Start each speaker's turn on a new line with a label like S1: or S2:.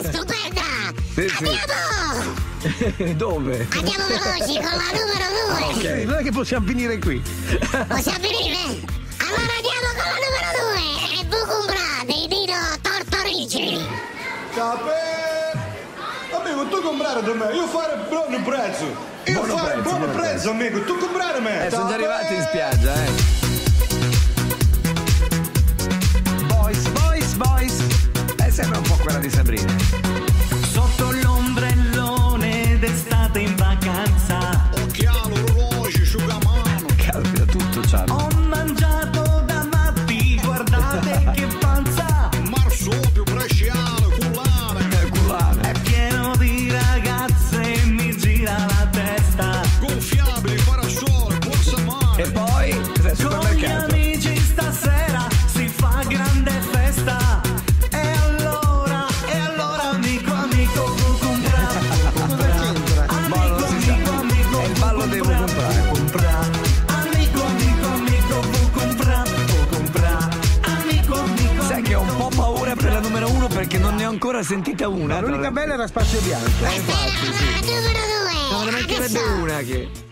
S1: stupenda!
S2: Sì.
S1: Andiamo!
S2: Dove?
S1: Andiamo veloci con la numero 2!
S2: Ok.
S3: Non è che possiamo finire qui.
S1: Possiamo finire? Allora andiamo con la numero 2! E Bucumbra dei Dino Tortorici!
S4: Amico, tu comprare da me, io fare buon prezzo. Io
S2: Buono
S4: fare
S2: prezzo,
S4: buon
S2: buono
S4: prezzo, amico, tu comprare da me.
S2: Sono già arrivati in spiaggia, Boys. Sembra un po' quella di Sabrina.
S5: Sotto l'ombrellone d'estate in vacanza.
S4: Occhialo, orologi, asciugamano.
S2: Caspita, tutto c'hanno.
S5: Ho mangiato da matti, guardate che panza.
S4: Marsupio, bresciale, culare.
S5: È pieno di ragazze, mi gira la testa.
S4: Gonfiabili, parasole, borsa mano.
S2: E poi, cos'è,
S5: Con gli
S2: supermercato?
S5: amici stasera si fa grande festa. E allora, amico, Bucumbra. Amico,
S2: È il ballo dei Bucumbra.
S5: Amico, Bucumbra. Amico.
S2: Sai che ho un po' paura per la numero 1 perché non ne ho ancora sentita una.
S3: L'unica bella era Spazio Bianco.
S1: Questa era la numero 2!
S2: Non ne mancherebbe una che.